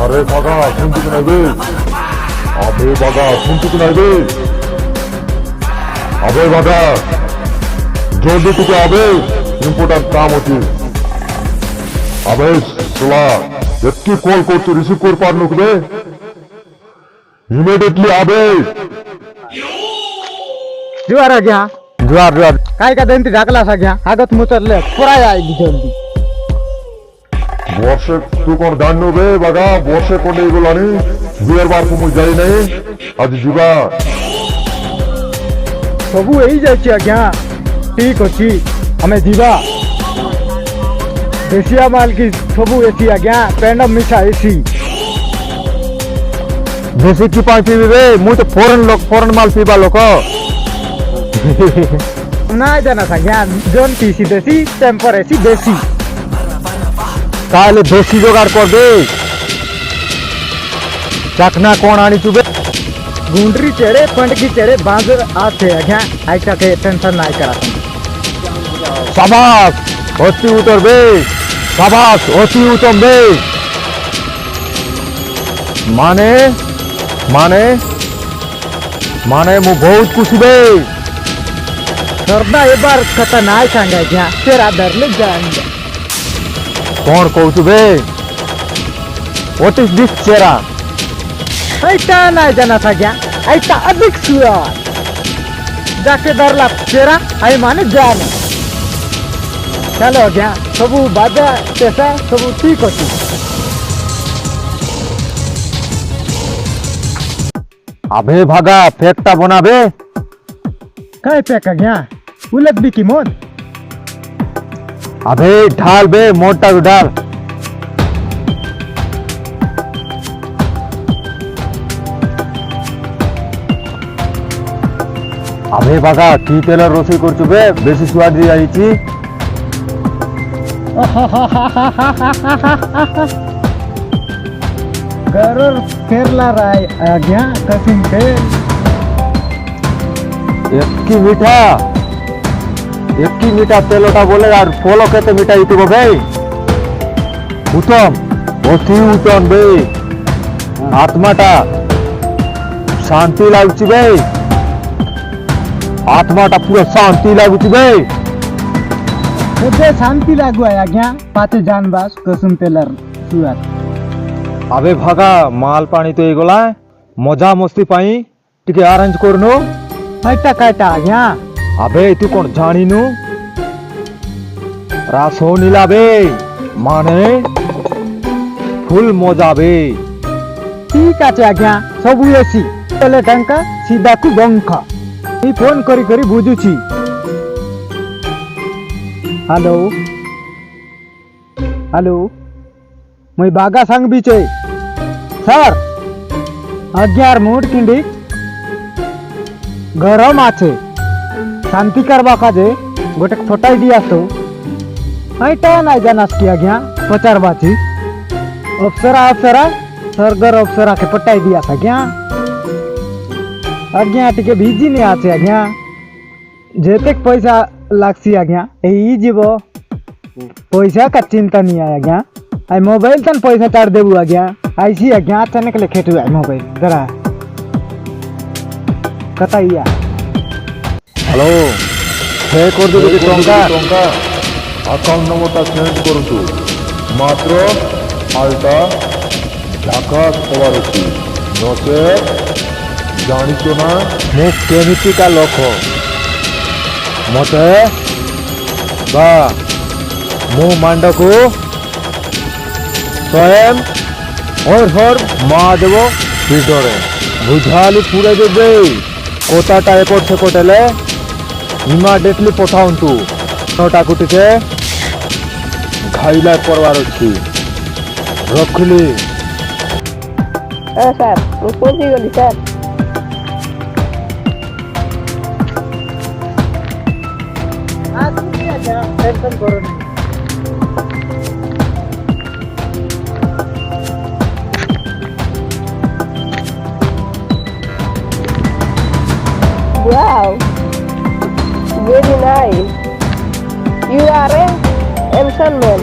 अरे बघा শুনছি কি নাই বে अबे बघा শুনছি কি নাই বে अबे बघा जल्दी तुझे अबे इम्पोर्टेंट काम होती अबे सुला একটি কল করতে রিসিভ করে পারনো বে इमिडिएटली अबे जुआर आ गया जुआर काय का देंती ढाकला सा गया आगत मुचरले पूरा आएगी जल्दी বর্ষে তুই কোন দান বে বাগা বর্ষে কোন এগুলো নি দুয়ার বার কো যাই নাই আজ যুগা सबू यही जाइए आज्ञा ठीक अच्छी हमें जीवा देसिया माल की सबू एसी आज्ञा पेंडम मिठा एसी देसी की पानी पीबे बे मु तो फॉरेन माल पीबा लोक ना जाना था ज्ञान जोन पीसी देसी टेम्पर एसी देसी ताले देसी जोगाड़ कर दे चकना कौन आनी चुबे गुंडरी चेहरे पंड की चेहरे बांधर आते आज्ञा आई का के टेंशन ना करा शाबाश होती उतर बे शाबाश होती उतम बे माने माने माने मु बहुत खुशी बे सरदा एक बार कथा ना सांगा आज्ञा तेरा डर ले जाएंगे कौन कहू बे व्हाट इज दिस चेहरा ऐसा ना जाना था क्या ऐसा अधिक सुरार जाके डरला चेहरा आई माने जाने चलो क्या सबू बाजा कैसा सबू ठीक होती अबे भागा फेंकता बनाबे काय फेंका गया उलट भी की मोन अबे ढाल बे मोटा ढाल अबे बागा की तेल रोसई कर चुबे बेसी स्वाद आईची गरर फेरला राय आज्ञा कसिम फेर एक की मीठा तेलोटा बोले यार फॉलो कहते मीठा इतु भाई उत्तम अति उत्तम बे आत्माटा शांति लागुची बे आत्माटा पूरा शांति लागुची बे मुझे शांति लागू है आज्ञा पाते जानबास कसम पेलर सुआत अबे भागा माल पानी तो एगोला मजा मस्ती पाई टिके अरेंज करनो काटा काटा आज्ञा अबे तू कौन जानिनु रासो नीला बे माने फुल मजा बे ठीक আছে आज्ञा सब एसी चले टंका सीधा कु बंका ई फोन करी करी बुझुची हेलो हेलो मैं बागा संग बीचे सर अज्ञार मूड किंडी गरम आछे शांति करवा काजे गोटे फटाई दिया तो हाइटा नहीं जानास की आज्ञा पचार बाची अप्सरा अप्सरा सरगर अप्सरा के पटाई दिया था क्या आज्ञा टिके भीजी नहीं आछे आज्ञा जेतेक पैसा लागसी आज्ञा एही जीव पैसा का चिंता नहीं है आज्ञा आई मोबाइल तन पैसा चार देबू आज्ञा आईसी आज्ञा अचानक ले खेटू आई मोबाइल जरा कताइया हेलो हे कर दे कि टंका अकाउंट नंबरটা সেন্ড করন্তু মাত্র আলটা ঢাকা খবর আছে নচে জানিছো না मैं केमिति का लोक मते बा मु मांडको स्वयं और महादेव ভিতরে बुझाली पूरे देबे कोटाटा एपट से कोटेले इमिडिएटली पठाउंतु नोटा कुटिके घाइला करवार अछि रखली सर वो पहुंची गली सर आज नहीं आज्ञा टेंशन करो नहीं Wow, very nice. You are a handsome man.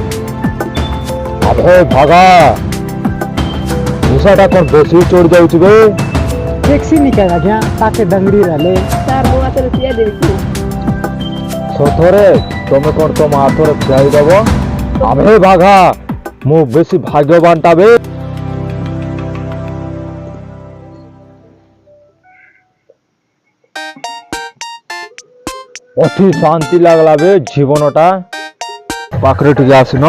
अबे भागा ନିଶାଟା କ'ଣ ବେଶୀ ଚଢ଼ି ଯାଉଛି ବେ? देखसी निकल आज्ञा ताके डंगरी रहले ସାର୍ ମୋ ହାତରେ ପିଆ ଦେବି କି ସତରେ ତମେ କ'ଣ ତମ ହାତରେ ଖୁଆଇ ଦେବ? ଆବେ ବାଘା ମୁଁ ବେଶୀ ଭାଗ୍ୟବାନଟା ବେ। ଅତି ଶାନ୍ତି ଲାଗଲା ବେ ଜୀବନଟା। ପାଖରେ ଟିକେ ଆସିନ।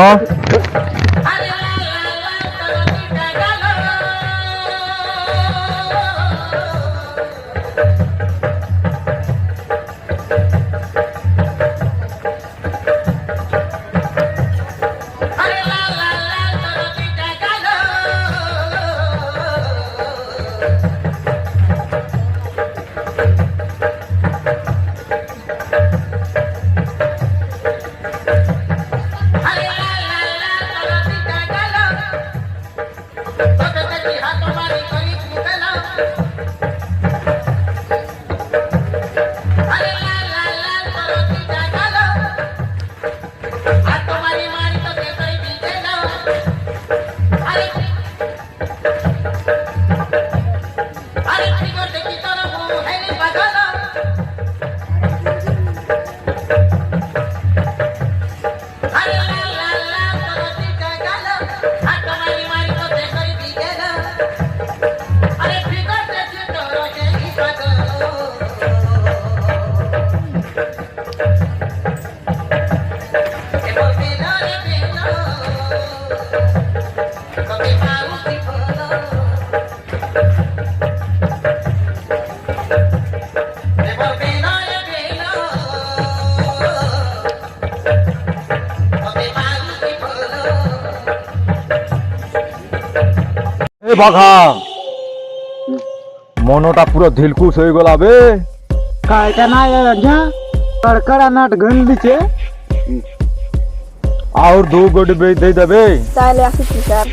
বাঘা মনটা পুরো ধিলকুশ হয়ে গলা বে। कायका ना आज्ञा कड़कड़ा नाट गन दीचे और 2 गोटी दे देबे। ତାହେଲେ ଆସୁଛି ସାର୍